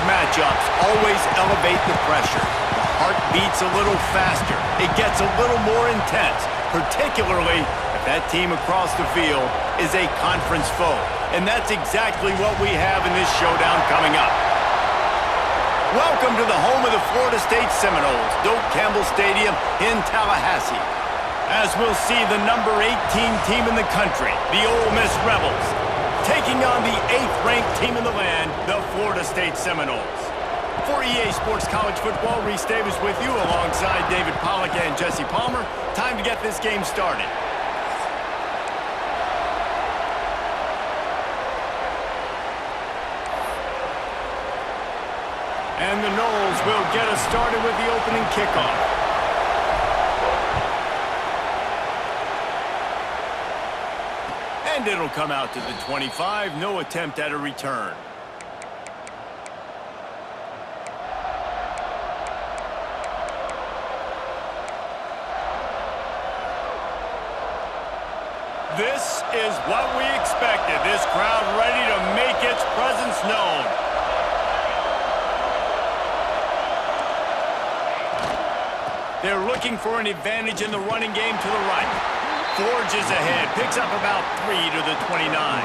matchups always elevate the pressure. The heart beats a little faster. It gets a little more intense, particularly if that team across the field is a conference foe. And that's exactly what we have in this showdown coming up. Welcome to the home of the Florida State Seminoles, Doak Campbell Stadium in Tallahassee. As we'll see the number 18 team in the country, the Ole Miss Rebels, taking on the 8th-ranked team in the land, the Florida State Seminoles. For EA Sports College Football, Reese Davis with you alongside David Pollack and Jesse Palmer. Time to get this game started. And the Noles will get us started with the opening kickoff. And it'll come out to the 25. No attempt at a return. This is what we expected. This crowd ready to make its presence known. They're looking for an advantage in the running game to the right. Forges ahead, picks up about 3 to the 29.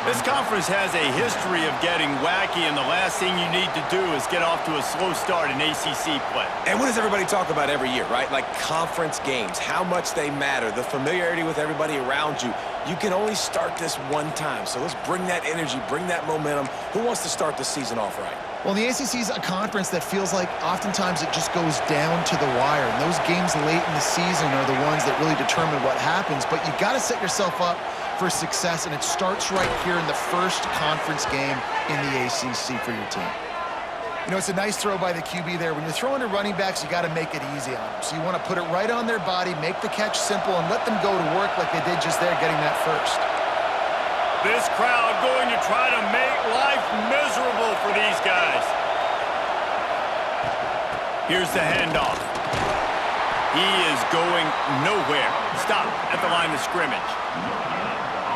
This conference has a history of getting wacky, and the last thing you need to do is get off to a slow start in ACC play. And what does everybody talk about every year, right? Like conference games, how much they matter, the familiarity with everybody around you. You can only start this one time, so let's bring that energy, bring that momentum. Who wants to start the season off right? Well, the ACC is a conference that feels like oftentimes it just goes down to the wire. And those games late in the season are the ones that really determine what happens. But you got to set yourself up for success, and it starts right here in the first conference game in the ACC for your team. You know, it's a nice throw by the QB there. When you're throwing to running backs, you got to make it easy on them. So you want to put it right on their body, make the catch simple, and let them go to work like they did just there, getting that first. This crowd going to try to make life miserable for these guys. Here's the handoff. He is going nowhere. Stop at the line of scrimmage.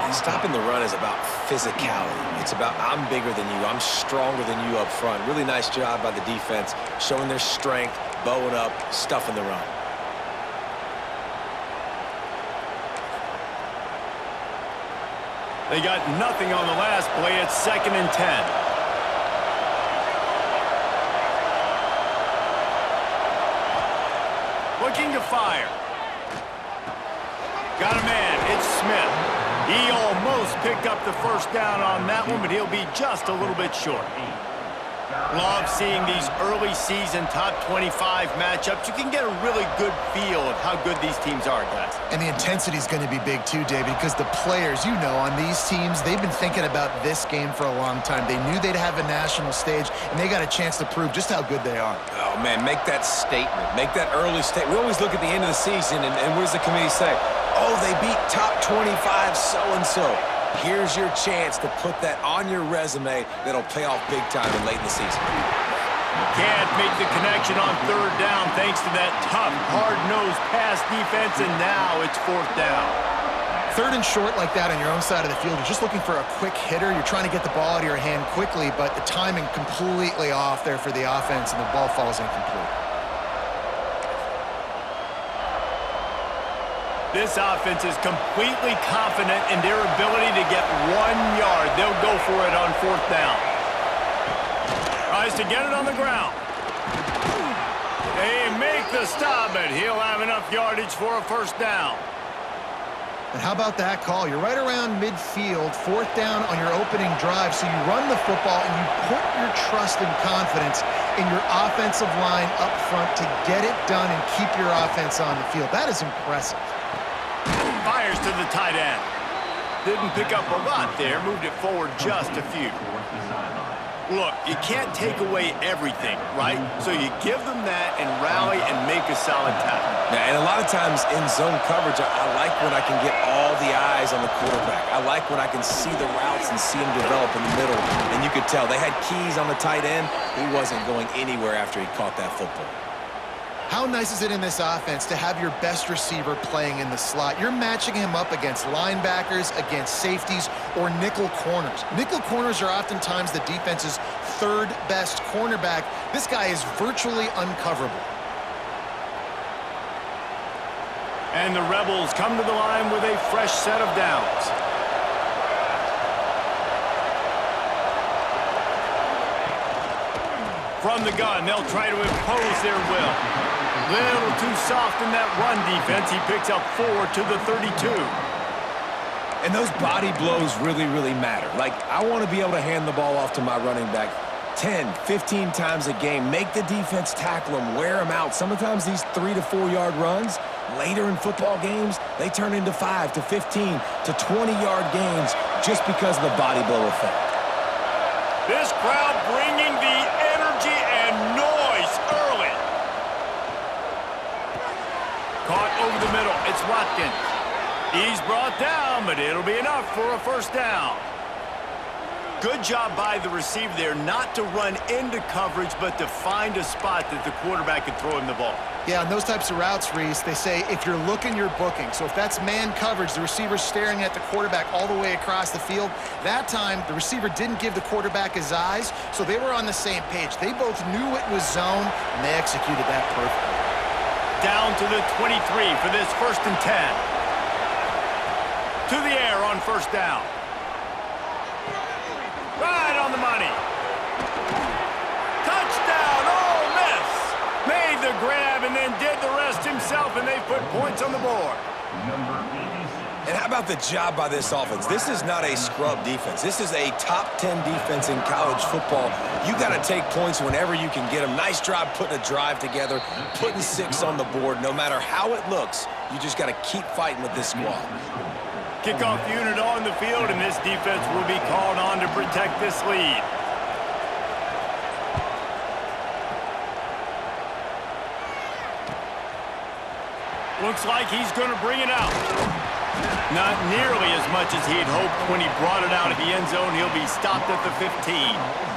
And stopping the run is about physicality. It's about I'm bigger than you, I'm stronger than you up front. Really nice job by the defense, showing their strength, bowing up, stuffing the run. They got nothing on the last play. It's 2nd and 10. Looking to fire. Got a man. It's Smith. He almost picked up the first down on that one, but he'll be just a little bit short. Love seeing these early season top 25 matchups. You can get a really good feel of how good these teams are, guys. And the intensity is going to be big too, David, because the players, you know, on these teams, they've been thinking about this game for a long time. They knew they'd have a national stage, and they got a chance to prove just how good they are. Oh, man, make that statement. Make that early statement. We always look at the end of the season, and what does the committee say? Oh, they beat top 25 so-and-so. Here's your chance to put that on your resume that'll pay off big time and late in the season. Can't make the connection on 3rd down thanks to that tough, hard-nosed pass defense, and now it's 4th down. 3rd and short like that on your own side of the field, you're just looking for a quick hitter. You're trying to get the ball out of your hand quickly, but the timing completely off there for the offense, and the ball falls incomplete. This offense is completely confident in their ability to get 1 yard. They'll go for it on 4th down. Tries to get it on the ground. They make the stop, but he'll have enough yardage for a 1st down. And how about that call? You're right around midfield, 4th down on your opening drive, so you run the football and you put your trust and confidence in your offensive line up front to get it done and keep your offense on the field. That is impressive. Fires to the tight end. Didn't pick up a lot there. Moved it forward just a few. Look, you can't take away everything, right? So you give them that and rally and make a solid tackle. Yeah, and a lot of times in zone coverage, I like when I can get all the eyes on the quarterback. I like when I can see the routes and see them develop in the middle. And you could tell they had keys on the tight end. He wasn't going anywhere after he caught that football. How nice is it in this offense to have your best receiver playing in the slot? You're matching him up against linebackers, against safeties, or nickel corners. Nickel corners are oftentimes the defense's third best cornerback. This guy is virtually uncoverable. And the Rebels come to the line with a fresh set of downs. From the gun, they'll try to impose their will. Little too soft in that run defense. He picks up 4 to the 32. And those body blows really, really matter. Like, I want to be able to hand the ball off to my running back 10, 15 times a game. Make the defense tackle them, wear them out. Sometimes these 3 to 4 yard runs, later in football games, they turn into 5 to 15 to 20-yard gains just because of the body blow effect. This crowd bringing the energy and noise early. Caught over the middle. It's Watkins. He's brought down, but it'll be enough for a first down. Good job by the receiver there not to run into coverage, but to find a spot that the quarterback can throw him the ball. Yeah, on those types of routes, Reese, they say if you're looking, you're booking. So if that's man coverage, the receiver's staring at the quarterback all the way across the field. That time, the receiver didn't give the quarterback his eyes, so they were on the same page. They both knew it was zone, and they executed that perfectly. Down to the 23 for this 1st and 10. To the air on first down. Right on the money. Touchdown, Ole Miss. Made the grab and then did the rest himself, and they put points on the board. And how about the job by this offense? This is not a scrub defense. This is a top 10 defense in college football. You got to take points whenever you can get them. Nice job putting a drive together, putting 6 on the board. No matter how it looks, you just got to keep fighting with this squad. Kickoff unit on the field, and this defense will be called on to protect this lead. Looks like he's going to bring it out. Not nearly as much as he'd hoped when he brought it out of the end zone. He'll be stopped at the 15.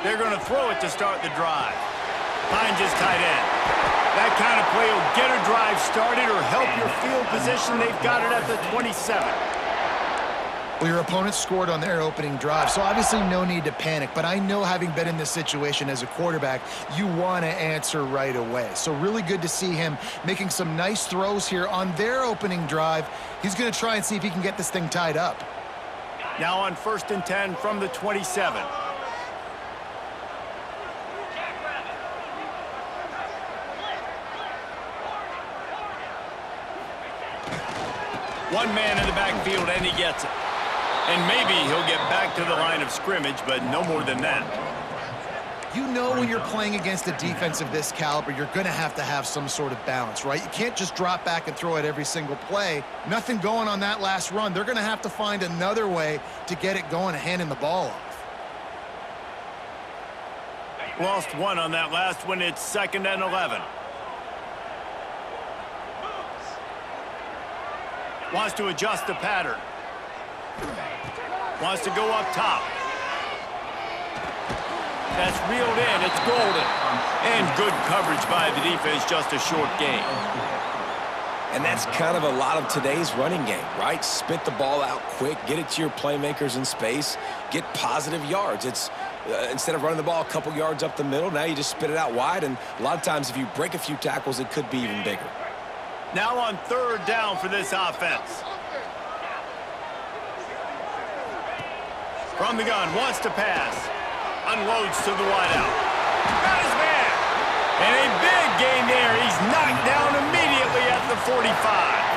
They're going to throw it to start the drive. Finds his tight end. That kind of play will get a drive started or help your field position. They've got it at the 27. Well, your opponent scored on their opening drive, so obviously no need to panic. But I know, having been in this situation as a quarterback, you want to answer right away. So really good to see him making some nice throws here on their opening drive. He's going to try and see if he can get this thing tied up. Now on 1st and 10 from the 27. One man in the backfield, and he gets it. And maybe he'll get back to the line of scrimmage, but no more than that. You know, when you're playing against a defense of this caliber, you're going to have some sort of balance, right? You can't just drop back and throw it every single play. Nothing going on that last run. They're going to have to find another way to get it going and handing the ball off. Lost one on that last one. It's 2nd and 11. Wants to adjust the pattern. Wants to go up top. That's reeled in. It's golden. And good coverage by the defense, just a short gain. And that's kind of a lot of today's running game, right? Spit the ball out quick, get it to your playmakers in space, get positive yards. It's instead of running the ball a couple yards up the middle, now you just spit it out wide, and a lot of times if you break a few tackles, it could be even bigger. Now on 3rd down for this offense. From the gun, wants to pass. Unloads to the wideout. Got his man. And a big gain there. He's knocked down immediately at the 45.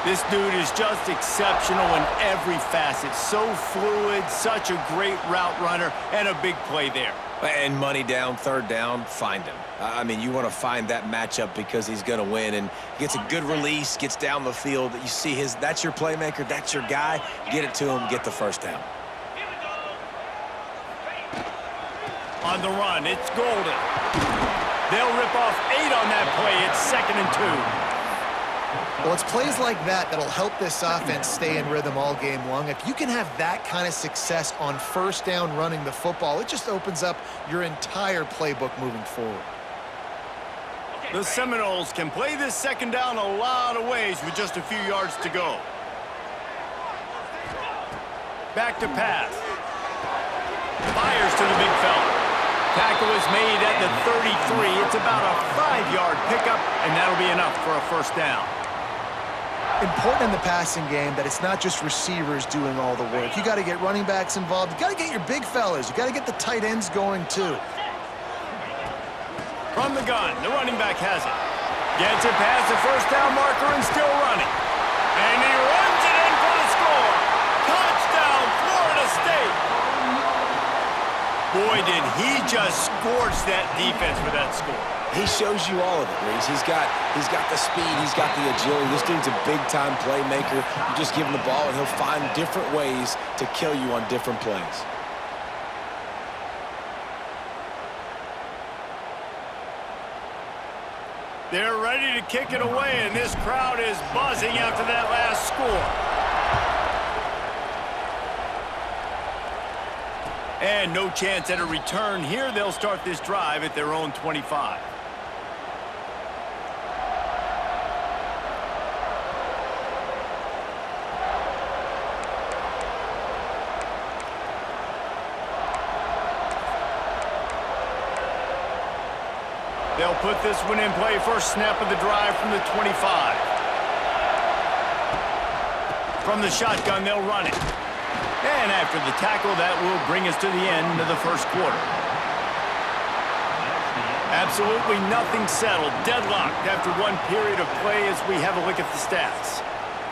This dude is just exceptional in every facet. So fluid, such a great route runner, and a big play there. And money down, 3rd down, find him. I mean, you want to find that matchup because he's going to win, and gets a good release, gets down the field. You see that's your playmaker, that's your guy. Get it to him, get the 1st down. On the run, it's golden. They'll rip off 8 on that play. It's 2nd and 2. Well, it's plays like that that'll help this offense stay in rhythm all game long. If you can have that kind of success on first down running the football, it just opens up your entire playbook moving forward. The Seminoles can play this second down a lot of ways with just a few yards to go. Back to pass. Fires to the big fella. Tackle is made at the 33. It's about a 5-yard pickup, and that'll be enough for a first down. Important in the passing game that it's not just receivers doing all the work. You got to get running backs involved. You got to get your big fellas. You got to get the tight ends going too. From the gun, the running back has it. Gets it past the first down marker and still running. And he runs it in for the score. Touchdown, Florida State. Boy, did he just scorch that defense for that score. He shows you all of it, Reese. He's got the speed, he's got the agility. This dude's a big-time playmaker. You just give him the ball, and he'll find different ways to kill you on different plays. They're ready to kick it away, and this crowd is buzzing after that last score. And no chance at a return here. They'll start this drive at their own 25. They'll put this one in play. First snap of the drive from the 25. From the shotgun, they'll run it. And after the tackle, that will bring us to the end of the first quarter. Absolutely nothing settled. Deadlocked after one period of play as we have a look at the stats.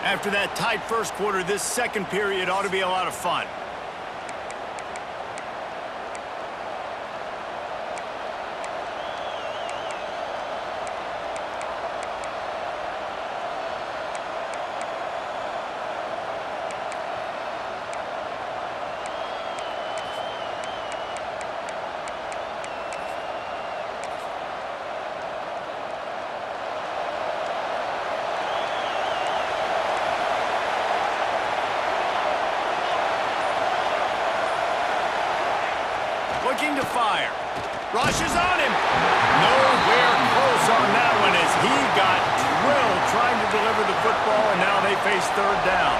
After that tight first quarter, this second period ought to be a lot of fun. Looking to fire. Rushes on him. Nowhere close on that one as he got drilled trying to deliver the football, and now they face third down.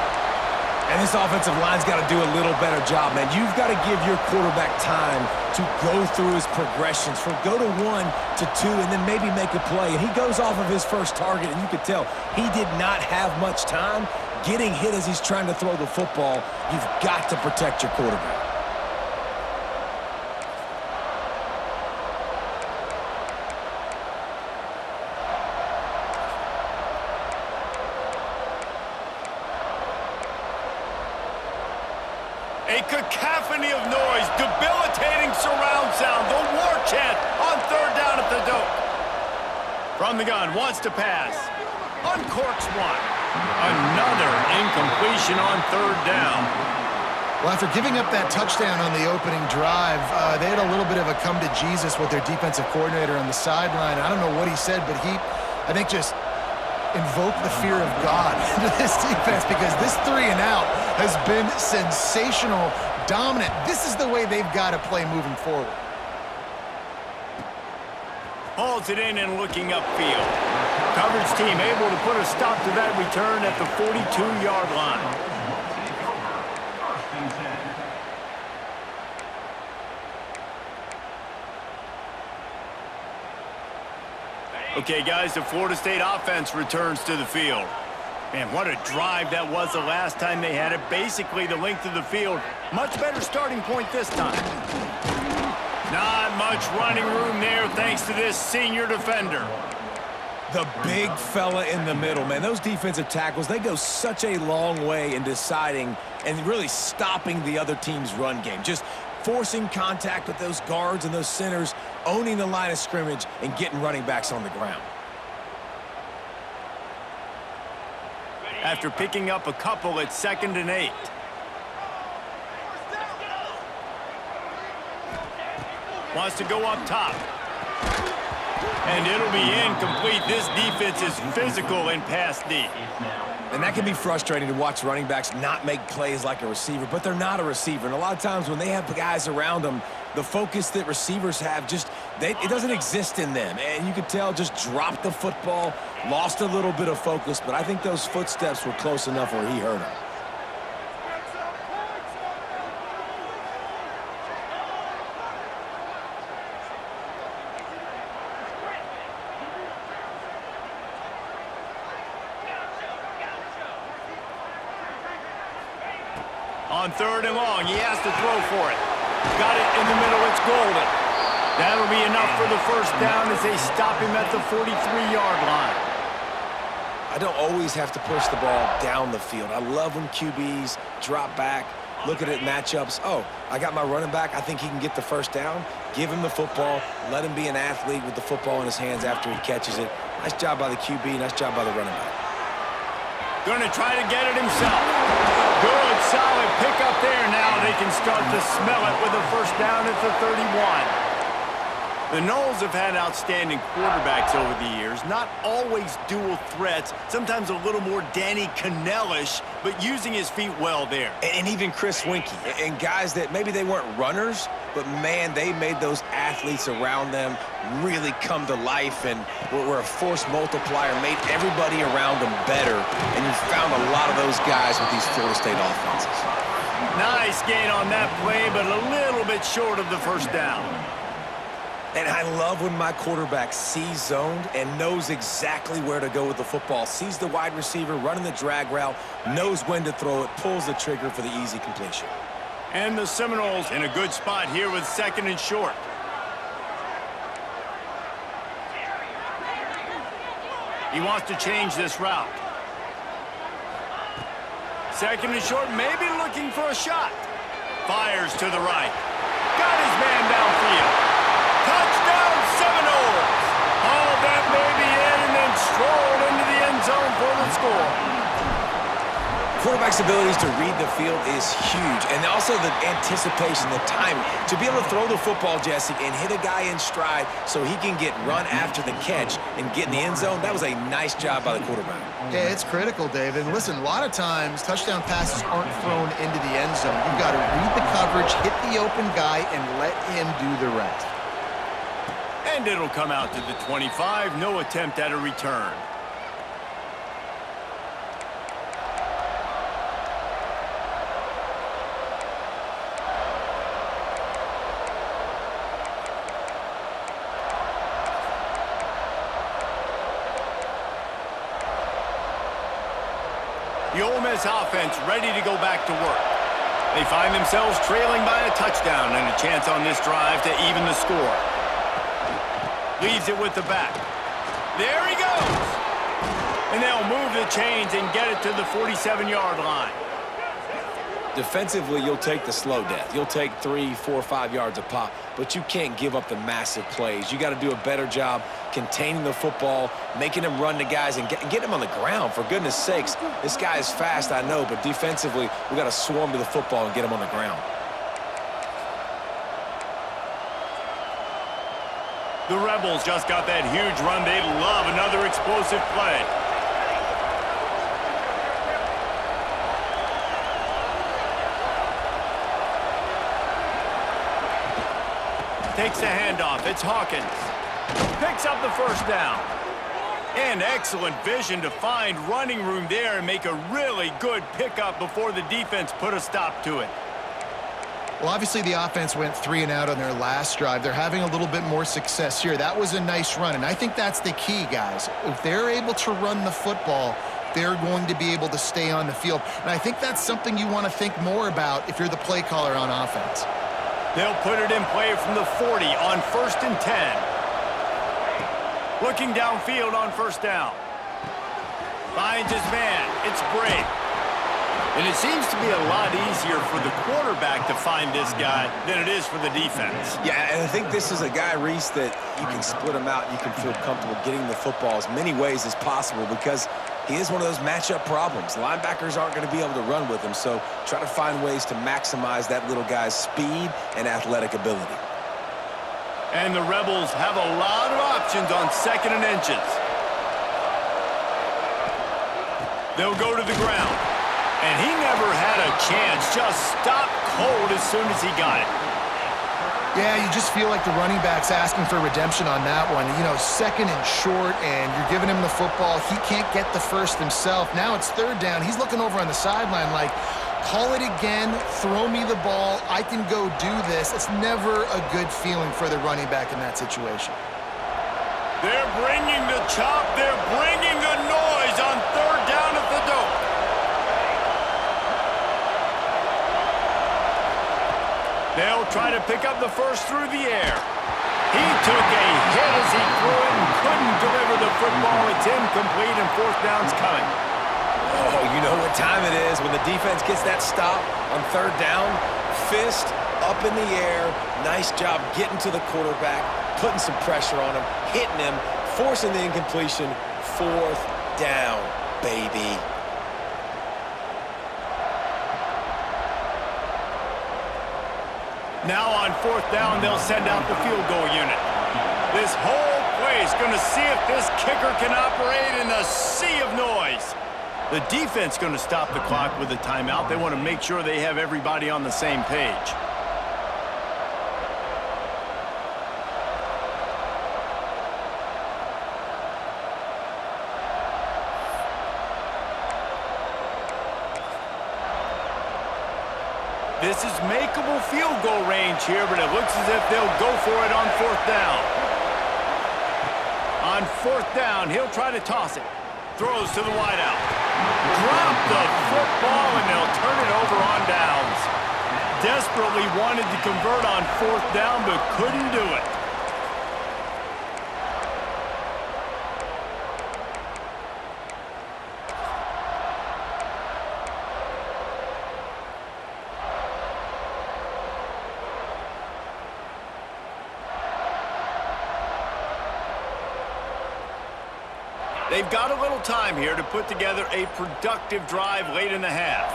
And this offensive line's got to do a little better job, man. You've got to give your quarterback time to go through his progressions from go to 1 to 2 and then maybe make a play. And he goes off of his first target, and you could tell he did not have much time getting hit as he's trying to throw the football. You've got to protect your quarterback. A cacophony of noise, debilitating surround sound, the war chant on third down at the dope. From the gun, wants to pass. Uncorks one. Another incompletion on third down. Well, after giving up that touchdown on the opening drive, they had a little bit of a come to Jesus with their defensive coordinator on the sideline. I don't know what he said, but he, I think, just invoke the fear of God into this defense because this 3 and out has been sensational, dominant. This is the way they've got to play moving forward. Hauls it in and looking upfield. Coverage team able to put a stop to that return at the 42-yard line. Okay, guys, the Florida State offense returns to the field. Man, what a drive that was the last time they had it. Basically the length of the field. Much better starting point this time. Not much running room there thanks to this senior defender. The big fella in the middle, man. Those defensive tackles, they go such a long way in deciding and really stopping the other team's run game. Just forcing contact with those guards and those centers, owning the line of scrimmage, and getting running backs on the ground. After picking up a couple at 2nd and 8. Wants to go up top. And it'll be incomplete. This defense is physical in pass D. And that can be frustrating to watch running backs not make plays like a receiver, but they're not a receiver. And a lot of times when they have guys around them, the focus that receivers have it doesn't exist in them. And you could tell just dropped the football, lost a little bit of focus, but I think those footsteps were close enough where he hurt him. On 3rd and long, he has to throw for it. Got it in the middle, it's golden. That'll be enough for the first down as they stop him at the 43-yard line. I don't always have to push the ball down the field. I love when QBs drop back, look at it matchups. Oh, I got my running back. I think he can get the first down. Give him the football. Let him be an athlete with the football in his hands after he catches it. Nice job by the QB. Nice job by the running back. Gonna try to get it himself. Good, solid pick up there. Now they can start to smell it with a first down at the 31. The Noles have had outstanding quarterbacks over the years. Not always dual threats. Sometimes a little more Danny Cannell-ish, but using his feet well there. And even Chris Winkie. And guys that maybe they weren't runners, but, man, they made those athletes around them really come to life and were a force multiplier, made everybody around them better. And you found a lot of those guys with these Florida State offenses. Nice gain on that play, but a little bit short of the first down. And I love when my quarterback sees zoned and knows exactly where to go with the football. Sees the wide receiver running the drag route, knows when to throw it, pulls the trigger for the easy completion. And the Seminoles in a good spot here with 2nd and short. He wants to change this route. 2nd and short, maybe looking for a shot. Fires to the right. Got his man downfield. Touchdown, Seminoles! Oh, that may be in, and then strolled into the end zone for the score. Quarterback's abilities to read the field is huge, and also the anticipation, the timing. To be able to throw the football, Jesse, and hit a guy in stride so he can get run after the catch and get in the end zone, that was a nice job by the quarterback. Yeah, it's critical, David. And listen, a lot of times touchdown passes aren't thrown into the end zone. You've got to read the coverage, hit the open guy, and let him do the rest. And it'll come out to the 25. No attempt at a return. The Ole Miss offense ready to go back to work. They find themselves trailing by a touchdown and a chance on this drive to even the score. Leaves it with the back. There he goes. And they'll move the chains and get it to the 47-yard line. Defensively, you'll take the slow death. You'll take 3, 4, 5 yards a pop, but you can't give up the massive plays. You got to do a better job containing the football, making him run to guys, and get him on the ground. For goodness sakes, this guy is fast, I know, but defensively, we got to swarm to the football and get him on the ground. The Rebels just got that huge run. They love another explosive play. Takes the handoff. It's Hawkins. Picks up the first down. And excellent vision to find running room there and make a really good pickup before the defense put a stop to it. Well, obviously the offense went 3 and out on their last drive. They're having a little bit more success here. That was a nice run, and I think that's the key, guys. If they're able to run the football, they're going to be able to stay on the field. And I think that's something you want to think more about if you're the play caller on offense. They'll put it in play from the 40 on 1st and 10. Looking downfield on first down. Finds his man. It's Bray. And it seems to be a lot easier for the quarterback to find this guy than it is for the defense. Yeah, and I think this is a guy, Reese, that you can split him out. You can feel comfortable getting the football as many ways as possible because he is one of those matchup problems. Linebackers aren't going to be able to run with him, so try to find ways to maximize that little guy's speed and athletic ability. And the Rebels have a lot of options on 2nd and inches. They'll go to the ground. And he never had a chance. Just stopped cold as soon as he got it. Yeah, you just feel like the running back's asking for redemption on that one. You know, 2nd and short, and you're giving him the football. He can't get the first himself. Now it's 3rd down. He's looking over on the sideline like, call it again, throw me the ball, I can go do this. It's never a good feeling for the running back in that situation. They're bringing the chop. They're bringing the noise on 3rd down at the dope. They'll try to pick up the first through the air. He took a hit as he threw it and couldn't deliver the football. It's incomplete and 4th down's coming. Oh, you know what time it is when the defense gets that stop on 3rd down. Fist up in the air. Nice job getting to the quarterback, putting some pressure on him, hitting him, forcing the incompletion. 4th down, baby. Now on 4th down, they'll send out the field goal unit. This whole play is going to see if this kicker can operate in a sea of noise. The defense going to stop the clock with a timeout. They want to make sure they have everybody on the same page. This is makeable field goal range here, but it looks as if they'll go for it on 4th down. On 4th down, he'll try to toss it. Throws to the wideout. Drop the football, and they'll turn it over on downs. Desperately wanted to convert on 4th down, but couldn't do it. They've got a little time here to put together a productive drive late in the half.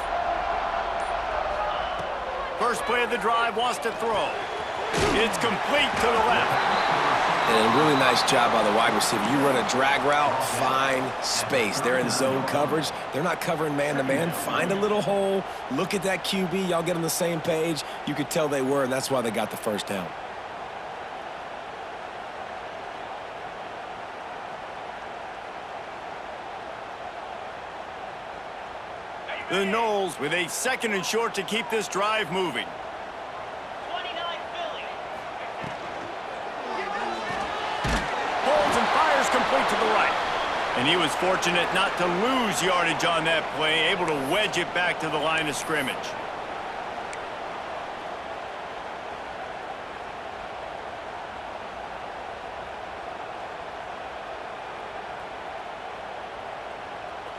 First play of the drive, wants to throw. It's complete to the left. And a really nice job by the wide receiver. You run a drag route, find space. They're in zone coverage. They're not covering man-to-man. Find a little hole. Look at that QB. Y'all get on the same page. You could tell they were, and that's why they got the first down. The Noles with a 2nd and short to keep this drive moving. 29 Philly. Holds and fires complete to the right. And he was fortunate not to lose yardage on that play, able to wedge it back to the line of scrimmage.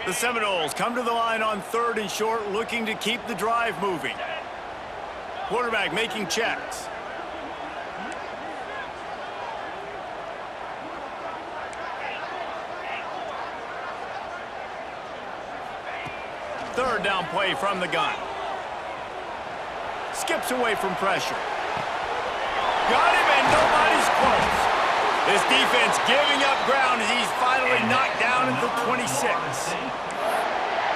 The Seminoles come to the line on 3rd and short, looking to keep the drive moving. Quarterback making checks. Third down play from the gun. Skips away from pressure. Got him, and nobody's close. This defense giving up ground as he's finally knocked down at the 26.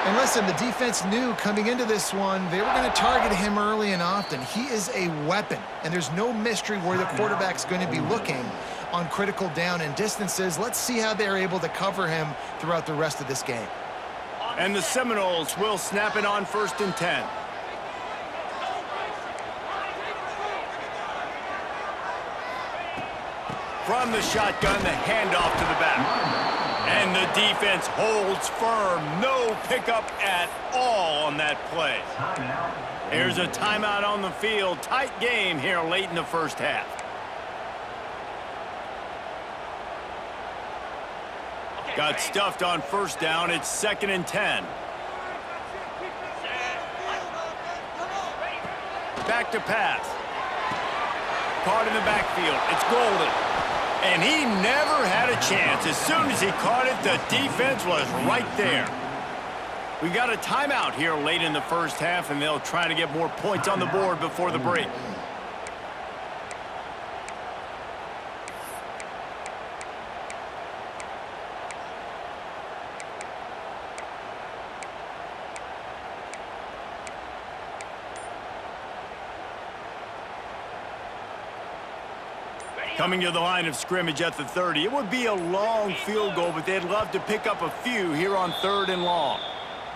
And listen, the defense knew coming into this one, they were going to target him early and often. He is a weapon, and there's no mystery where the quarterback's going to be looking on critical down and distances. Let's see how they're able to cover him throughout the rest of this game. And the Seminoles will snap it on 1st and 10. From the shotgun, the handoff to the back. And the defense holds firm. No pickup at all on that play. Here's a timeout on the field. Tight game here late in the first half. Got stuffed on 1st down. It's 2nd and 10. Back to pass. Caught in the backfield. It's Golden. And he never had a chance. As soon as he caught it, the defense was right there. We got a timeout here late in the first half, and they'll try to get more points on the board before the break. Coming to the line of scrimmage at the 30. It would be a long field goal, but they'd love to pick up a few here on 3rd and long.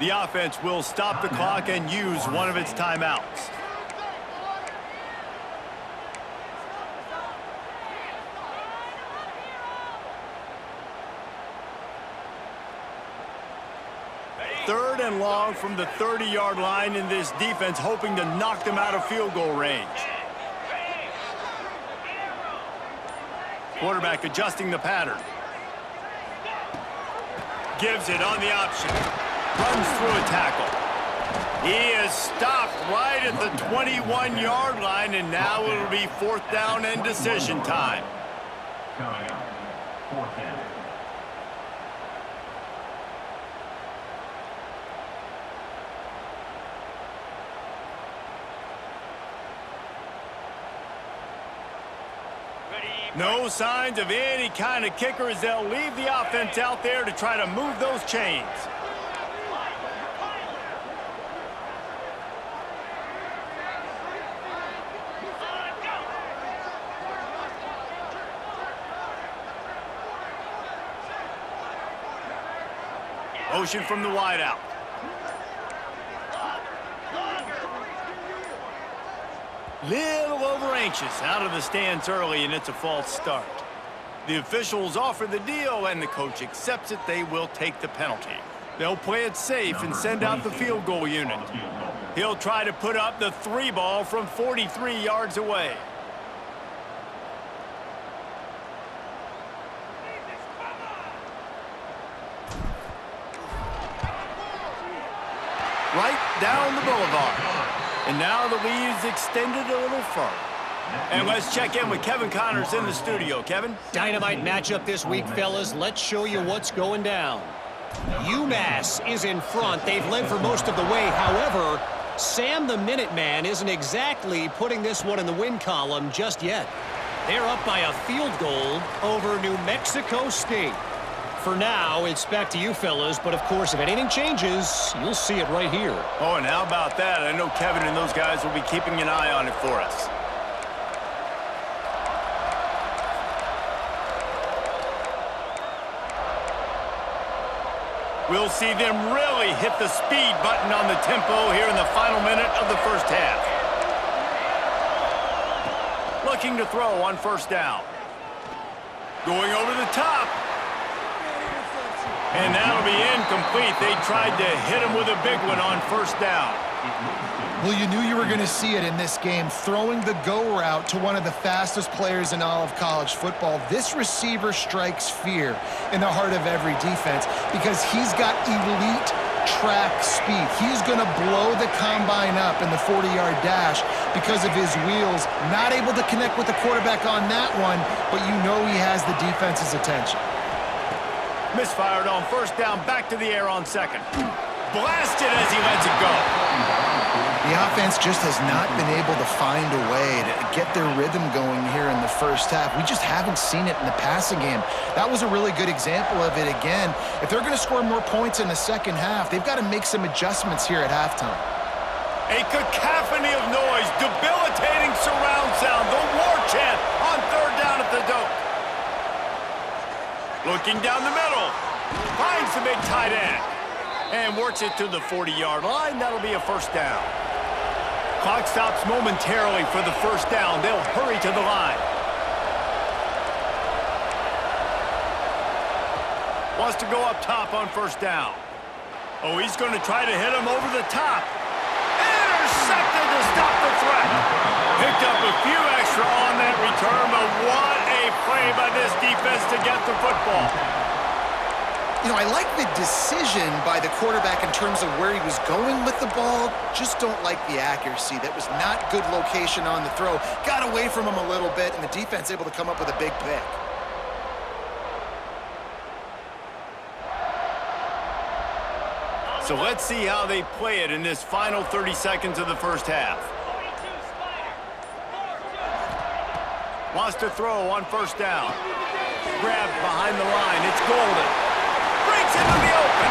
The offense will stop the clock and use one of its timeouts. Third and long from the 30-yard line, in this defense hoping to knock them out of field goal range. Quarterback adjusting the pattern. Gives it on the option. Runs through a tackle. He is stopped right at the 21-yard line, and now it'll be 4th down and decision time. Coming up, 4th down. No signs of any kind of kicker as they'll leave the offense out there to try to move those chains. Motion from the wideout. Little over anxious out of the stance early, and it's a false start. The officials offer the deal, and the coach accepts it. They will take the penalty. They'll play it safe and send out the field goal unit. He'll try to put up the 3 ball from 43 yards away. Right down the boulevard. And now the lead's extended a little further. And let's check in with Kevin Connors in the studio. Kevin? Dynamite matchup this week, fellas. Let's show you what's going down. UMass is in front. They've led for most of the way. However, Sam the Minuteman isn't exactly putting this one in the win column just yet. They're up by a field goal over New Mexico State. For now, it's back to you fellas, but of course, if anything changes, you'll see it right here. Oh, and how about that? I know Kevin and those guys will be keeping an eye on it for us. We'll see them really hit the speed button on the tempo here in the final minute of the first half. Looking to throw on 1st down. Going over the top. And that'll be incomplete. They tried to hit him with a big one on 1st down. Well, you knew you were going to see it in this game, throwing the go route to one of the fastest players in all of college football. This receiver strikes fear in the heart of every defense because he's got elite track speed. He's going to blow the combine up in the 40-yard dash because of his wheels. Not able to connect with the quarterback on that one, but you know he has the defense's attention. Misfired on 1st down, back to the air on 2nd. Blasted as he lets it go. The offense just has not been able to find a way to get their rhythm going here in the first half. We just haven't seen it in the passing game. That was a really good example of it again. If they're going to score more points in the second half, they've got to make some adjustments here at halftime. A cacophony of noise, debilitating surround sound, the war chant on 3rd down at the dope. Looking down the middle, finds the big tight end, and works it to the 40-yard line. That'll be a 1st down. Clock stops momentarily for the 1st down. They'll hurry to the line. Wants to go up top on 1st down. Oh, he's going to try to hit him over the top. Intercepted to stop the threat. Picked up a few extra on that return, but what a play by this defense to get the football. You know, I like the decision by the quarterback in terms of where he was going with the ball. Just don't like the accuracy. That was not good location on the throw. Got away from him a little bit, and the defense able to come up with a big pick. So let's see how they play it in this final 30 seconds of the first half. Wants to throw on 1st down. Grabbed behind the line. It's Golden. Breaks into the open.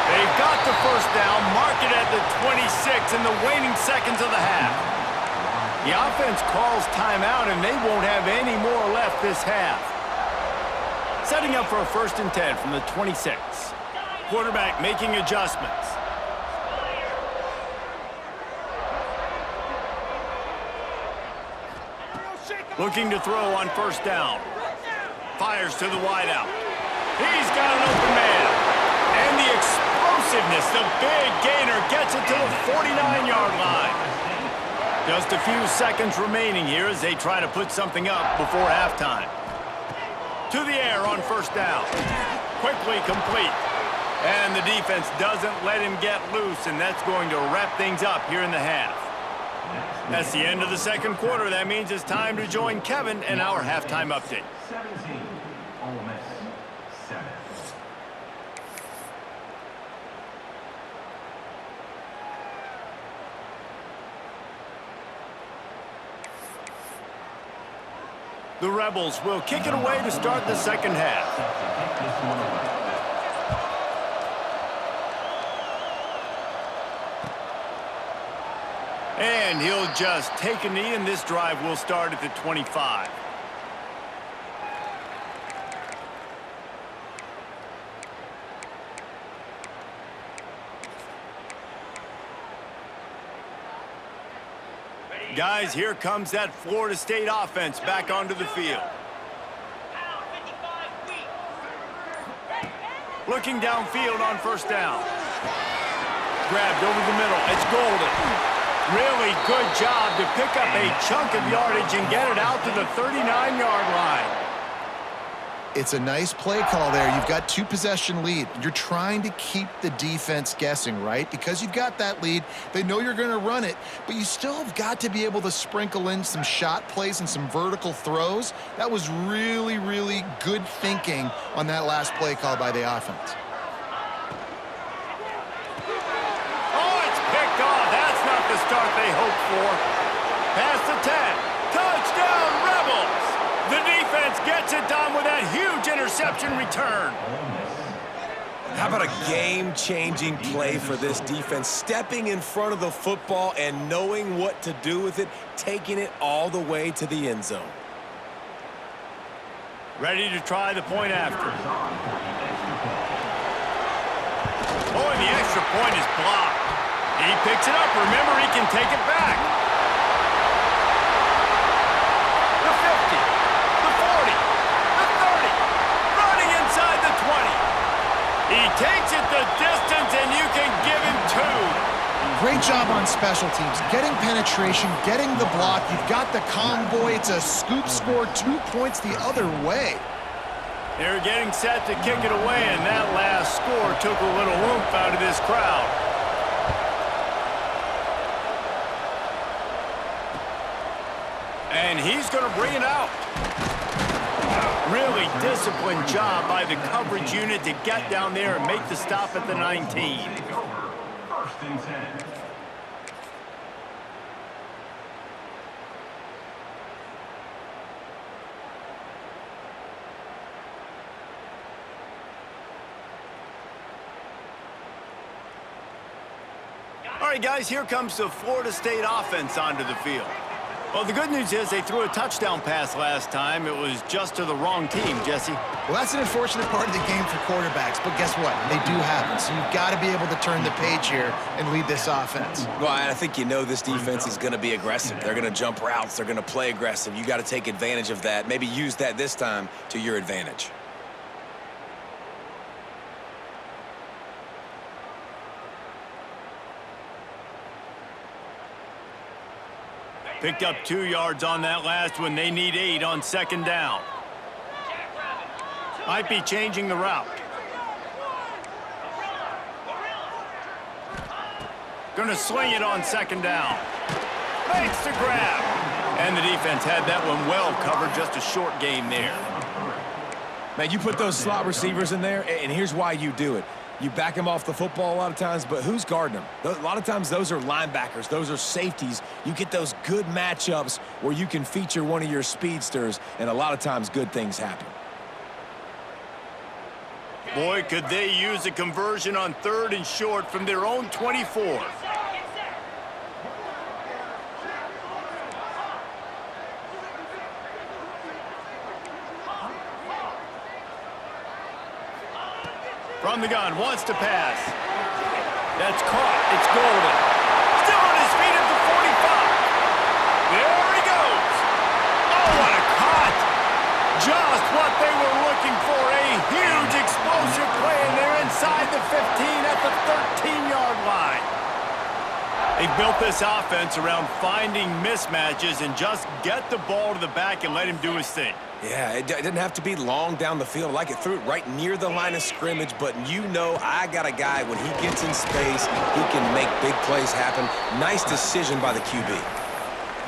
They've got the 1st down. Mark it at the 26 in the waning seconds of the half. The offense calls timeout, and they won't have any more left left this half. Setting up for a 1st and 10 from the 26. Quarterback making adjustments. Looking to throw on 1st down. Fires to the wideout. He's got an open man. And the explosiveness, the big gainer gets it to the 49-yard line. Just a few seconds remaining here as they try to put something up before halftime. To the air on 1st down. Quickly complete. And the defense doesn't let him get loose, and that's going to wrap things up here in the half. That's the end of the 2nd quarter. That means it's time to join Kevin in our halftime update. 17, Ole Miss 7. The Rebels will kick it away to start the 2nd half. And he'll just take a knee, and this drive will start at the 25. Guys, here comes that Florida State offense back onto the field. Looking downfield on 1st down. Grabbed over the middle. It's Golden. Really good job to pick up a chunk of yardage and get it out to the 39-yard line. It's a nice play call there. You've got 2-possession lead. You're trying to keep the defense guessing, right? Because you've got that lead. They know you're going to run it, but you still have got to be able to sprinkle in some shot plays and some vertical throws. That was really, really good thinking on that last play call by the offense. The start they hoped for. Past the 10. Touchdown, Rebels! The defense gets it done with that huge interception return. How about a game-changing play for this defense? Stepping in front of the football and knowing what to do with it, taking it all the way to the end zone. Ready to try the point after. Oh, and the extra point is blocked. He picks it up. Remember, he can take it back. The 50, the 40, the 30, running inside the 20. He takes it the distance, and you can give him 2. Great job on special teams, getting penetration, getting the block. You've got the convoy. It's a scoop score, 2 points the other way. They're getting set to kick it away, and that last score took a little oomph out of this crowd. And he's going to bring it out. Really disciplined job by the coverage unit to get down there and make the stop at the 19. 1st and 10. All right, guys, here comes the Florida State offense onto the field. Well, the good news is they threw a touchdown pass last time. It was just to the wrong team, Jesse. Well, that's an unfortunate part of the game for quarterbacks, but guess what? They do happen, so you've got to be able to turn the page here and lead this offense. Well, I think you know this defense is going to be aggressive. They're going to jump routes. They're going to play aggressive. You got to take advantage of that. Maybe use that this time to your advantage. Picked up 2 yards on that last one. They need 8 on 2nd down. Might be changing the route. Gonna swing it on 2nd down. Makes the grab. And the defense had that one well covered. Just a short game there. Man, you put those slot receivers in there, and here's why you do it. You back them off the football a lot of times, but who's guarding them? A lot of times those are linebackers. Those are safeties. You get those good matchups where you can feature one of your speedsters, and a lot of times good things happen. Boy, could they use a conversion on 3rd and short from their own 24. From the gun, wants to pass. That's caught. It's Golden. Still on his feet at the 45. There he goes. Oh, what a cut. Just what they were looking for. A huge explosive play, and they're inside the 15 at the 13-yard line. They built this offense around finding mismatches and just get the ball to the back and let him do his thing. Yeah, it didn't have to be long down the field. Like it threw it right near the line of scrimmage, but you know I got a guy, when he gets in space, he can make big plays happen. Nice decision by the QB.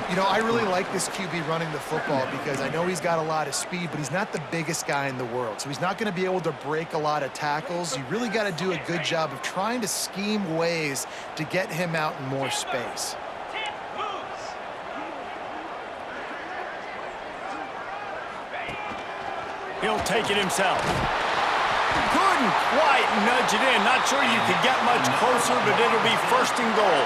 You know, I really like this QB running the football because I know he's got a lot of speed, but he's not the biggest guy in the world. So he's not going to be able to break a lot of tackles. You really got to do a good job of trying to scheme ways to get him out in more space. He'll take it himself. Couldn't quite nudge it in. Not sure you could get much closer, but it'll be first and goal.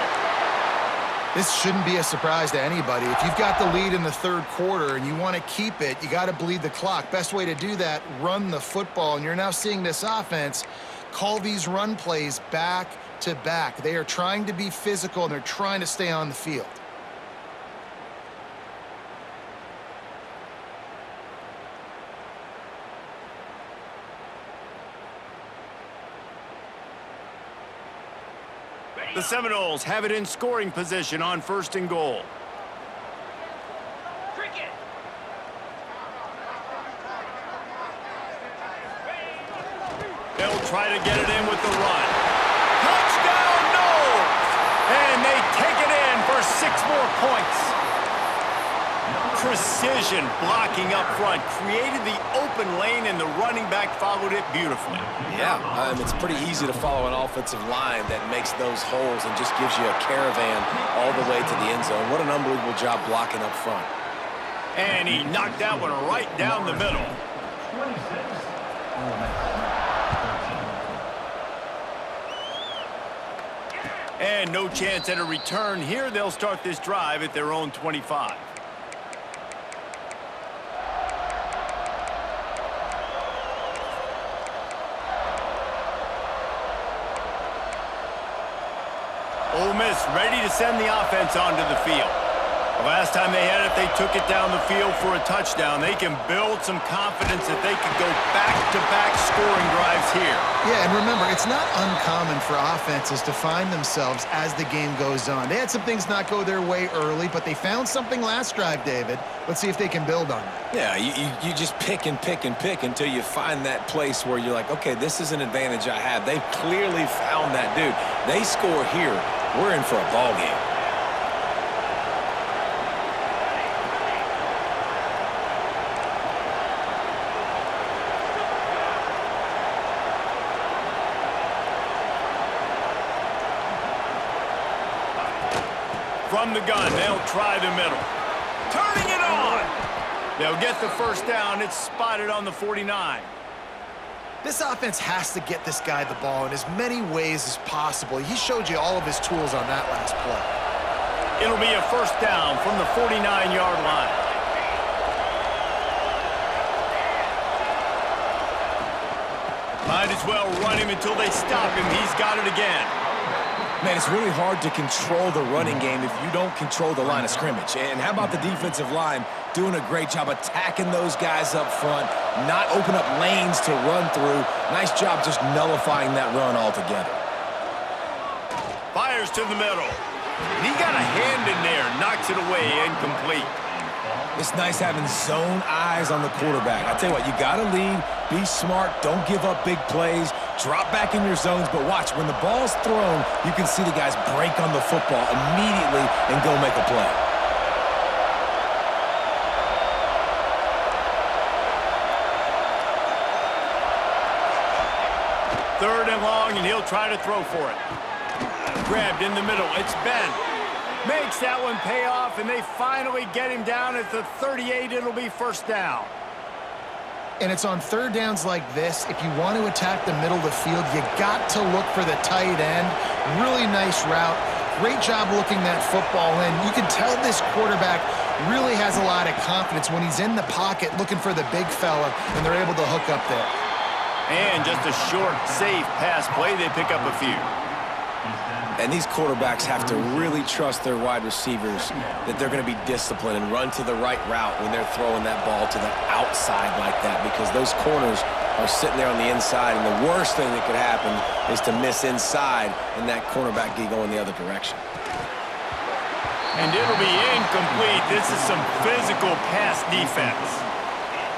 This shouldn't be a surprise to anybody. If you've got the lead in the third quarter and you want to keep it, you got to bleed the clock. Best way to do that, run the football. And you're now seeing this offense call these run plays back to back. They are trying to be physical, and they're trying to stay on the field. The Seminoles have it in scoring position on first and goal. Cricket. They'll try to get it in with the run. Touchdown, Knowles! And they take it in for 6 more points. Precision blocking up front created the open lane, and the running back followed it beautifully. Yeah, it's pretty easy to follow an offensive line that makes those holes and just gives you a caravan all the way to the end zone. What an unbelievable job blocking up front. And he knocked that one right down the middle. 26, Ole Miss 13. And no chance at a return here. They'll start this drive at their own 25. Ole Miss ready to send the offense onto the field. The last time they had it, they took it down the field for a touchdown. They can build some confidence that they could go back-to-back scoring drives here. Yeah, and remember, it's not uncommon for offenses to find themselves as the game goes on. They had some things not go their way early, but they found something last drive, David. Let's see if they can build on that. Yeah, you just pick and pick and pick until you find that place where you're like, okay, this is an advantage I have. They've clearly found that, dude. They score here, we're in for a ball game. From the gun, they'll try the middle. Turning it on! They'll get the first down. It's spotted on the 49. This offense has to get this guy the ball in as many ways as possible. He showed you all of his tools on that last play. It'll be a first down from the 49-yard line. Might as well run him until they stop him. He's got it again. Man, it's really hard to control the running game if you don't control the line of scrimmage. And how about the defensive line doing a great job attacking those guys up front, not open up lanes to run through. Nice job just nullifying that run altogether. Fires to the middle. He got a hand in there, knocks it away, incomplete. It's nice having zone eyes on the quarterback. I tell you what, you got to lead, be smart, don't give up big plays, drop back in your zones, but watch, when the ball's thrown, you can see the guys break on the football immediately and go make a play. Third and long, and he'll try to throw for it. Grabbed in the middle. It's Ben. Makes that one pay off, and they finally get him down at the 38. It'll be first down. And it's on third downs like this, if you want to attack the middle of the field, you got to look for the tight end. Really nice route. Great job looking that football in. You can tell this quarterback really has a lot of confidence when he's in the pocket looking for the big fella, and they're able to hook up there. And just a short, safe pass play. They pick up a few. And these quarterbacks have to really trust their wide receivers that they're going to be disciplined and run to the right route when they're throwing that ball to the outside like that, because those corners are sitting there on the inside, and the worst thing that could happen is to miss inside and that cornerback get going the other direction. And it'll be incomplete. This is some physical pass defense.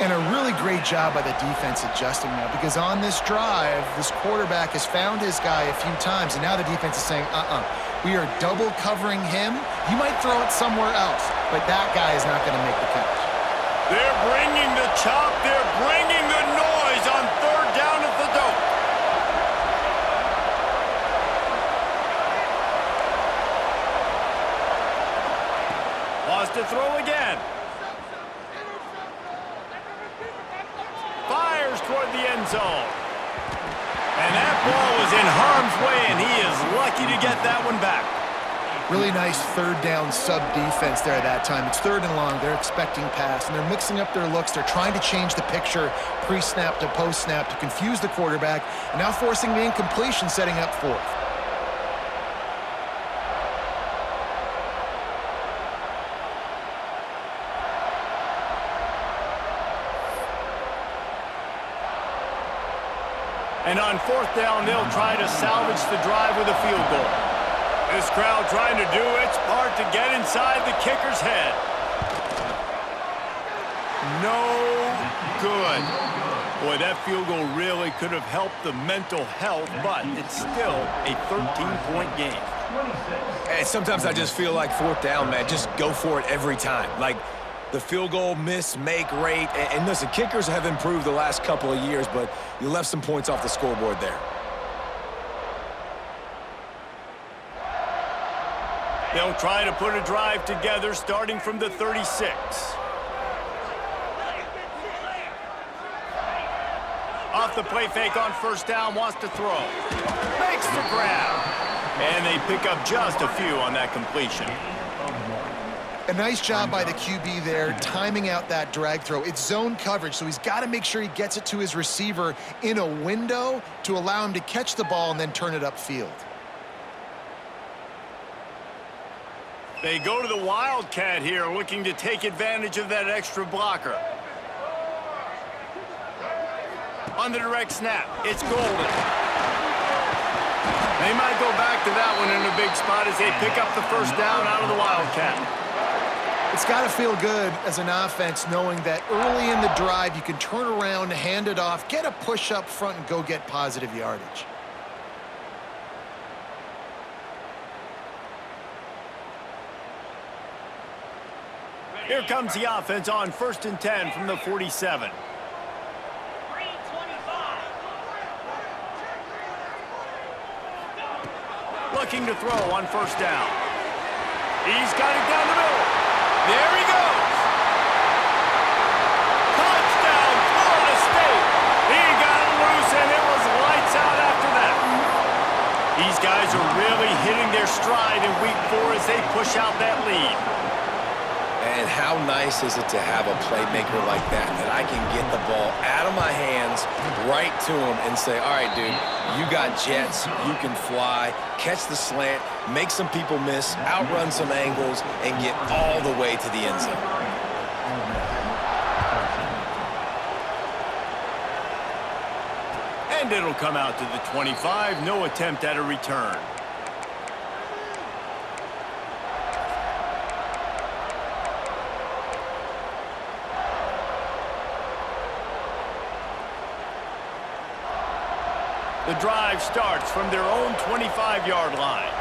And a really great job by the defense adjusting now, because on this drive, this quarterback has found his guy a few times, and now the defense is saying, we are double covering him. You might throw it somewhere else, but that guy is not going to make the catch. They're bringing the chop. They're bringing the noise on third down at the dope. Wants to throw again. Fires toward the end zone. And that ball was in harm's way, and he is lucky to get that one back. Really nice third down sub-defense there that time. It's third and long. They're expecting pass, and they're mixing up their looks. They're trying to change the picture pre-snap to post-snap to confuse the quarterback, and now forcing the incompletion, setting up fourth. And on fourth down, they'll try to salvage the drive with a field goal. This crowd trying to do its part to get inside the kicker's head. No good. Boy, that field goal really could have helped the mental health, but it's still a 13-point game. And sometimes I just feel like fourth down, man, just go for it every time. Like, the field goal miss-make rate. And listen, kickers have improved the last couple of years, but you left some points off the scoreboard there. They'll try to put a drive together starting from the 36. Off the play fake on first down, wants to throw. Makes the grab. And they pick up just a few on that completion. A nice job by the QB there, timing out that drag throw. It's zone coverage, so he's got to make sure he gets it to his receiver in a window to allow him to catch the ball and then turn it upfield. They go to the Wildcat here, looking to take advantage of that extra blocker. On the direct snap, it's Golden. They might go back to that one in a big spot as they pick up the first down out of the Wildcat. It's got to feel good as an offense knowing that early in the drive you can turn around, hand it off, get a push up front, and go get positive yardage. Here comes the offense on 1st and 10 from the 47. Looking to throw on first down. He's got it down the middle. There he goes. Touchdown, Florida State. He got it loose, and it was lights out after that. These guys are really hitting their stride in week 4 as they push out that lead. And how nice is it to have a playmaker like that I can get the ball out of my hands right to him and say, all right, dude, you got jets, you can fly, catch the slant, make some people miss, outrun some angles, and get all the way to the end zone. And it'll come out to the 25. No attempt at a return. The drive starts from their own 25-yard line.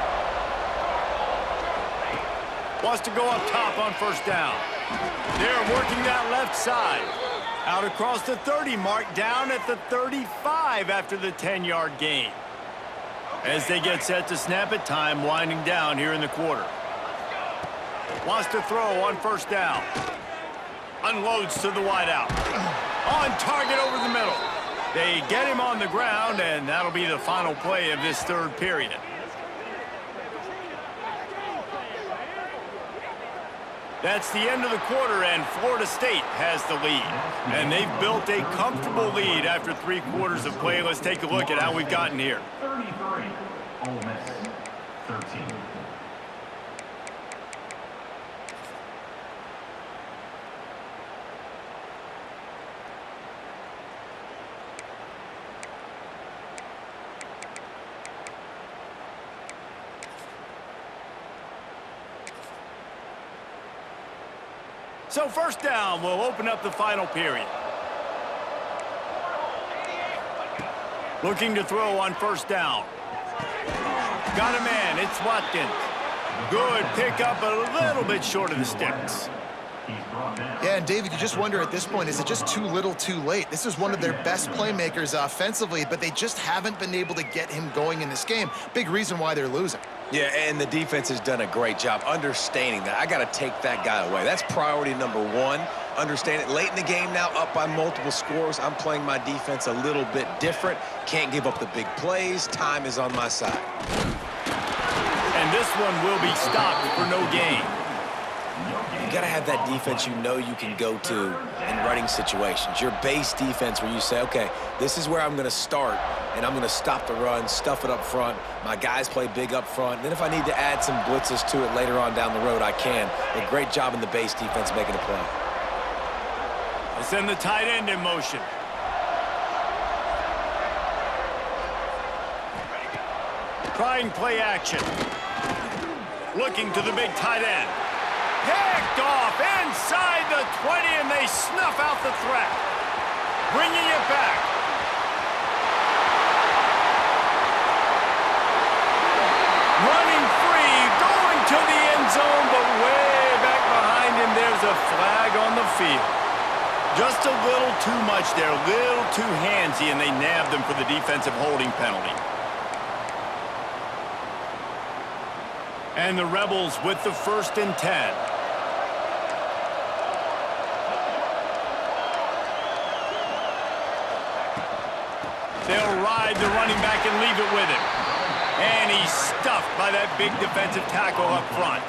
Wants to go up top on first down. They're working that left side. Out across the 30 mark, down at the 35 after the 10-yard gain. As they get set to snap it, time winding down here in the quarter. Wants to throw on first down. Unloads to the wideout. On target over the middle. They get him on the ground, and that'll be the final play of this third period. That's the end of the quarter, and Florida State has the lead. And they've built a comfortable lead after 3 quarters of play. Let's take a look at how we've gotten here. 33, Ole Miss, 13. So first down, we'll open up the final period. Looking to throw on first down. Got a man, it's Watkins. Good pickup, a little bit short of the sticks. Yeah, and David, you just wonder at this point, is it just too little too late? This is one of their best playmakers offensively, but they just haven't been able to get him going in this game. Big reason why they're losing. Yeah, and the defense has done a great job understanding that. I got to take that guy away. That's priority number 1. Understand it. Late in the game now, up by multiple scores. I'm playing my defense a little bit different. Can't give up the big plays. Time is on my side. And this one will be stopped for no gain. You got to have that defense you know you can go to in running situations. Your base defense where you say, okay, this is where I'm going to start, and I'm going to stop the run, stuff it up front. My guys play big up front. Then if I need to add some blitzes to it later on down the road, I can. A great job in the base defense making a play. Let's send the tight end in motion. Trying play action. Looking to the big tight end. Picked off inside the 20, and they snuff out the threat. Bringing it back. Running free, going to the end zone, but way back behind him, there's a flag on the field. Just a little too much there, a little too handsy, and they nabbed him for the defensive holding penalty. And the Rebels with the 1st and 10. They'll ride the running back and leave it with him. And he's stuffed by that big defensive tackle up front.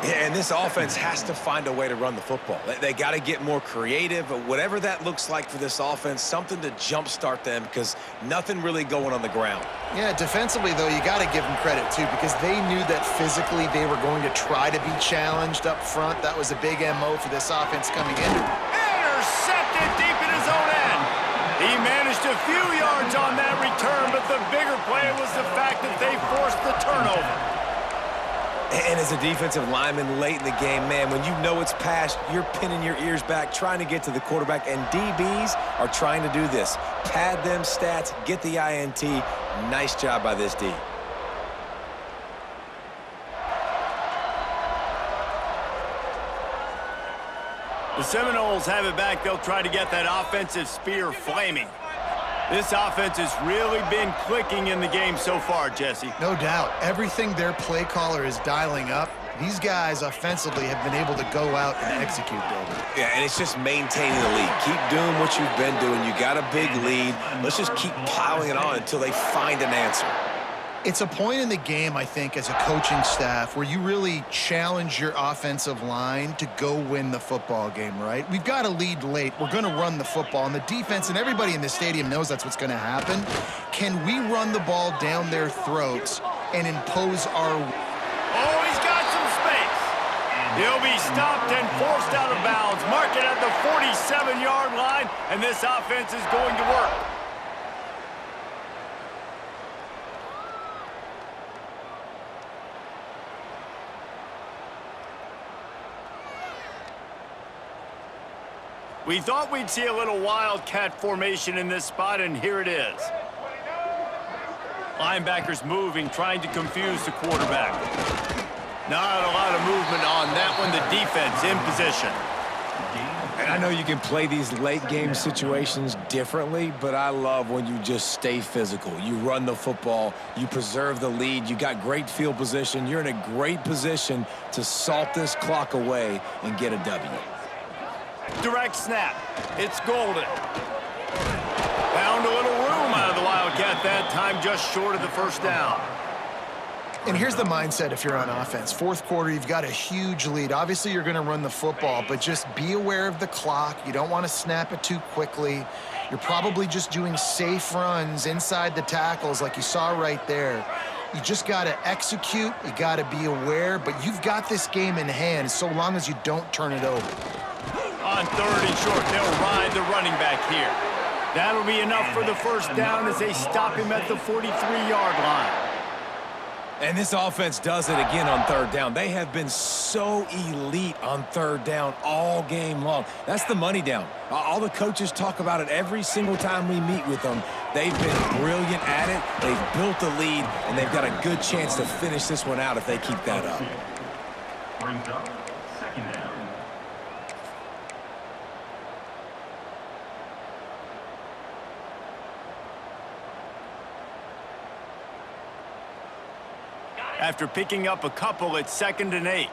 Yeah, and this offense has to find a way to run the football. They got to get more creative, but whatever that looks like for this offense, something to jumpstart them because nothing really going on the ground. Yeah, defensively, though, you got to give them credit, too, because they knew that physically they were going to try to be challenged up front. That was a big MO for this offense coming in. Intercepted deep in his own end. He managed a few yards on that return, but the bigger play was the fact that they forced the turnover. And as a defensive lineman late in the game, man, when you know it's past, you're pinning your ears back, trying to get to the quarterback, and DBs are trying to do this. Pad them stats, get the INT. Nice job by this D. The Seminoles have it back. They'll try to get that offensive spear flaming. This offense has really been clicking in the game so far, Jesse. No doubt. Everything their play caller is dialing up, these guys offensively have been able to go out and execute, David. Yeah, and it's just maintaining the lead. Keep doing what you've been doing. You got a big lead. Let's just keep piling it on until they find an answer. It's a point in the game, I think, as a coaching staff where you really challenge your offensive line to go win the football game, right? We've got to lead late. We're going to run the football. And the defense and everybody in the stadium knows that's what's going to happen. Can we run the ball down their throats and impose our... Oh, he's got some space. He'll be stopped and forced out of bounds. Mark it at the 47-yard line, and this offense is going to work. We thought we'd see a little wildcat formation in this spot, and here it is. Linebackers moving, trying to confuse the quarterback. Not a lot of movement on that one. The defense in position. And I know you can play these late game situations differently, but I love when you just stay physical. You run the football, you preserve the lead, you got great field position. You're in a great position to salt this clock away and get a W. Direct snap. It's golden. Found a little room out of the Wildcat that time, just short of the first down. And here's the mindset if you're on offense. Fourth quarter, you've got a huge lead. Obviously, you're going to run the football, but just be aware of the clock. You don't want to snap it too quickly. You're probably just doing safe runs inside the tackles like you saw right there. You just got to execute. You got to be aware, but you've got this game in hand so long as you don't turn it over. On 3rd and short, they'll ride the running back here. That'll be enough for the first down as they stop him at the 43-yard line. And this offense does it again on 3rd down. They have been so elite on 3rd down all game long. That's the money down. All the coaches talk about it every single time we meet with them. They've been brilliant at it. They've built the lead, and they've got a good chance to finish this one out if they keep that up. Brings up 2nd down. After picking up a couple at 2nd and 8.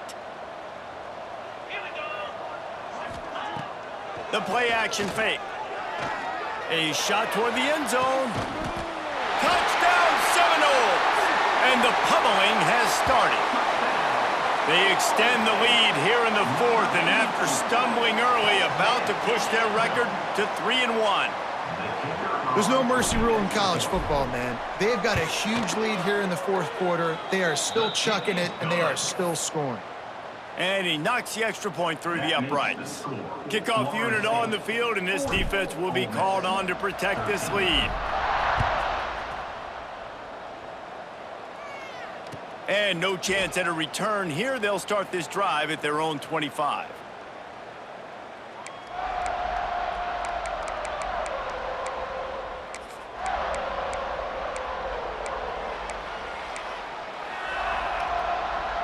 The play action fake. A shot toward the end zone. Touchdown Seminoles! And the pummeling has started. They extend the lead here in the 4th, and after stumbling early, about to push their record to 3-1. There's no mercy rule in college football, man. They've got a huge lead here in the 4th quarter. They are still chucking it, and they are still scoring. And he knocks the extra point through the uprights. Kickoff unit on the field, and this defense will be called on to protect this lead. And no chance at a return here. They'll start this drive at their own 25.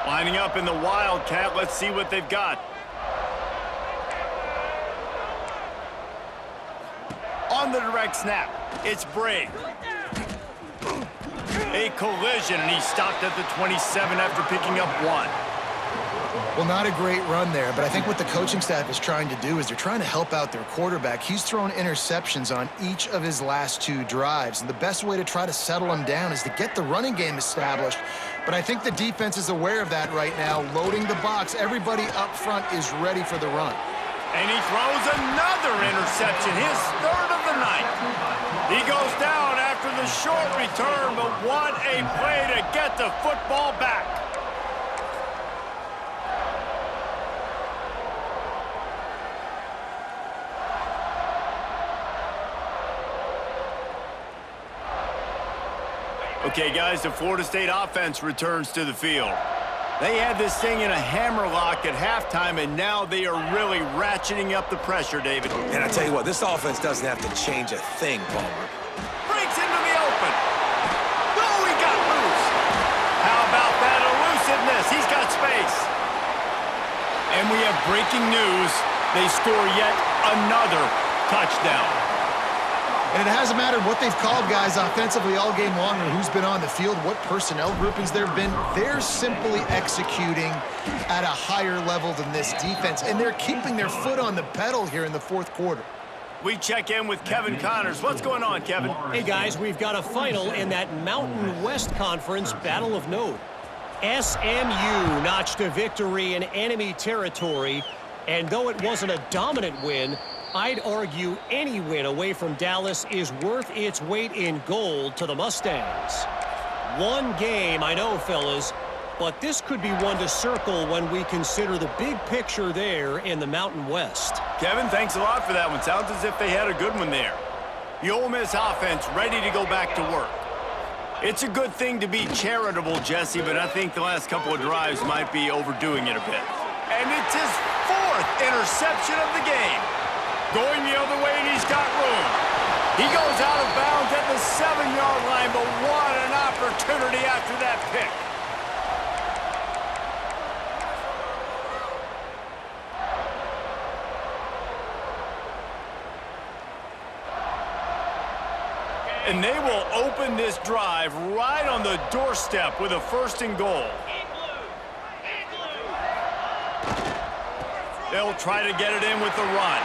Lining up in the Wildcat. Let's see what they've got. On the direct snap, it's Briggs. A collision, and he stopped at the 27 after picking up 1. Well, not a great run there, but I think what the coaching staff is trying to do is they're trying to help out their quarterback. He's thrown interceptions on each of his last 2 drives, and the best way to try to settle him down is to get the running game established. But I think the defense is aware of that right now, loading the box. Everybody up front is ready for the run. And he throws another interception, his 3rd of the night. He goes down after the short return, but what a play to get the football back. Okay, guys, the Florida State offense returns to the field. They had this thing in a hammerlock at halftime, and now they are really ratcheting up the pressure, David. And I tell you what, this offense doesn't have to change a thing, Palmer. Breaks into the open. Oh, he got loose. How about that elusiveness? He's got space. And we have breaking news. They score yet another touchdown. And it hasn't mattered what they've called guys offensively all game long or who's been on the field, what personnel groupings there have been. They're simply executing at a higher level than this defense, and they're keeping their foot on the pedal here in the 4th quarter. We check in with Kevin Connors. What's going on, Kevin? Hey, guys, we've got a final in that Mountain West Conference battle of note. SMU notched a victory in enemy territory, and though it wasn't a dominant win, I'd argue any win away from Dallas is worth its weight in gold to the Mustangs. One game, I know, fellas, but this could be one to circle when we consider the big picture there in the Mountain West. Kevin, thanks a lot for that one. Sounds as if they had a good one there. The Ole Miss offense ready to go back to work. It's a good thing to be charitable, Jesse, but I think the last couple of drives might be overdoing it a bit. And it's his 4th interception of the game. Going the other way, and he's got room. He goes out of bounds at the 7-yard line, but what an opportunity after that pick. And they will open this drive right on the doorstep with a 1st and goal. They'll try to get it in with the run.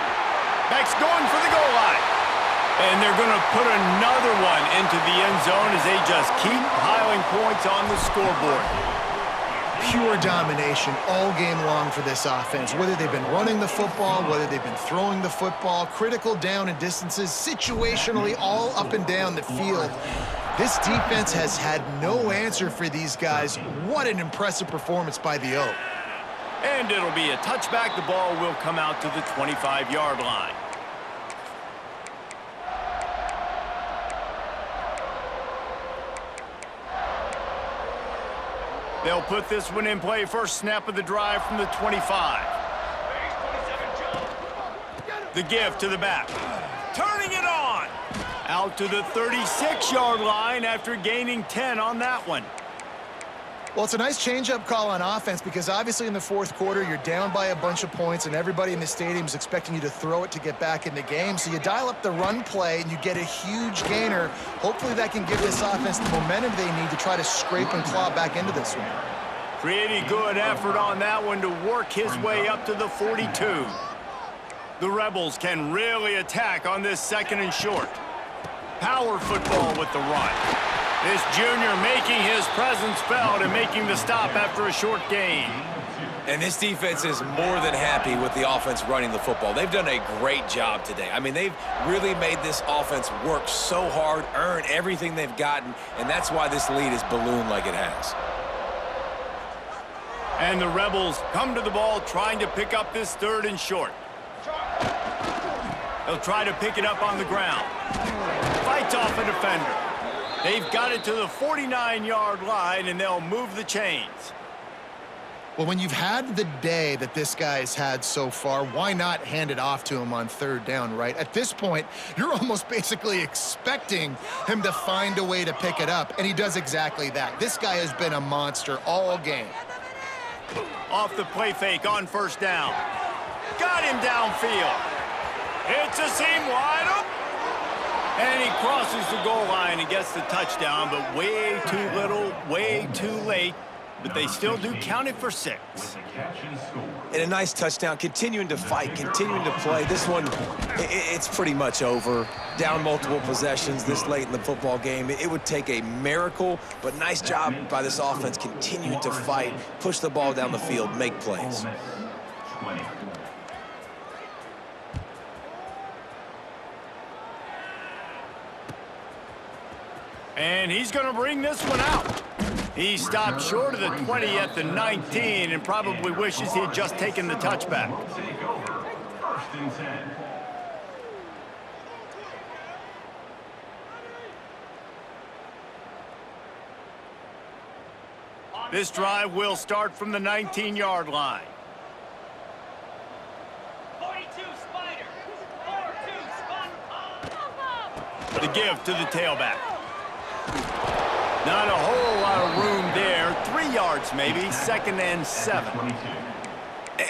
Beck's going for the goal line. And they're going to put another one into the end zone as they just keep piling points on the scoreboard. Pure domination all game long for this offense. Whether they've been running the football, whether they've been throwing the football, critical down and distances, situationally all up and down the field. This defense has had no answer for these guys. What an impressive performance by the Oak. And it'll be a touchback. The ball will come out to the 25-yard line. They'll put this one in play. First snap of the drive from the 25. The give to the back. Turning it on. Out to the 36-yard line after gaining 10 on that one. Well, it's a nice change-up call on offense because obviously in the fourth quarter, you're down by a bunch of points and everybody in the stadium is expecting you to throw it to get back in the game. So you dial up the run play and you get a huge gainer. Hopefully that can give this offense the momentum they need to try to scrape and claw back into this one. Pretty good effort on that one to work his way up to the 42. The Rebels can really attack on this second and short. Power football with the run. This junior making his presence felt and making the stop after a short gain. And this defense is more than happy with the offense running the football. They've done a great job today. I mean, they've really made this offense work so hard, earn everything they've gotten, and that's why this lead is ballooned like it has. And the Rebels come to the ball trying to pick up this third and short. They'll try to pick it up on the ground. Fights off a defender. They've got it to the 49-yard line, and they'll move the chains. Well, when you've had the day that this guy's had so far, why not hand it off to him on third down, right? At this point, you're almost basically expecting him to find a way to pick it up, and he does exactly that. This guy has been a monster all game. Off the play fake on first down. Got him downfield. It's a seam wide open. And he crosses the goal line and gets the touchdown, but way too little, way too late. But they still do count it for 6. And a nice touchdown, continuing to fight, continuing to play. This one, it's pretty much over. Down multiple possessions this late in the football game. It would take a miracle, but nice job by this offense continuing to fight, push the ball down the field, make plays. And he's going to bring this one out. He stopped short of the 20 at the 19 and probably wishes he had just taken the touchback. This drive will start from the 19-yard line. 42 Spider. 4-2 spot. The give to the tailback. Not a whole lot of room there. 3 yards maybe, 2nd and 7.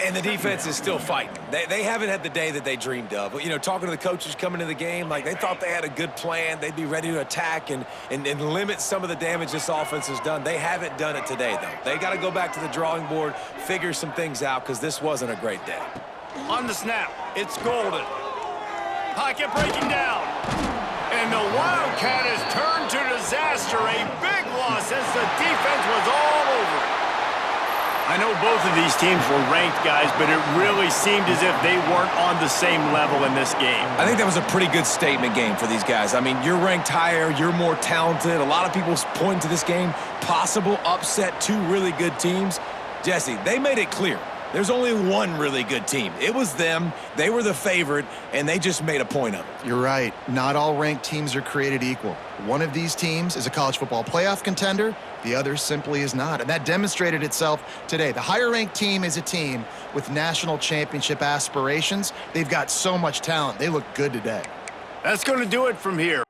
And the defense is still fighting. They haven't had the day that they dreamed of. But, you know, talking to the coaches coming into the game, like they thought they had a good plan. They'd be ready to attack and limit some of the damage this offense has done. They haven't done it today, though. They got to go back to the drawing board, figure some things out, because this wasn't a great day. On the snap, it's Golden. Pocket breaking down. And the Wildcat has turned to disaster. A big loss as the defense was all over it. I know both of these teams were ranked, guys, but it really seemed as if they weren't on the same level in this game. I think that was a pretty good statement game for these guys. I mean, you're ranked higher, you're more talented. A lot of people point to this game, possible upset, 2 really good teams. Jesse, they made it clear. There's only one really good team. It was them. They were the favorite, and they just made a point of it. You're right. Not all ranked teams are created equal. One of these teams is a college football playoff contender. The other simply is not. And that demonstrated itself today. The higher-ranked team is a team with national championship aspirations. They've got so much talent. They look good today. That's going to do it from here.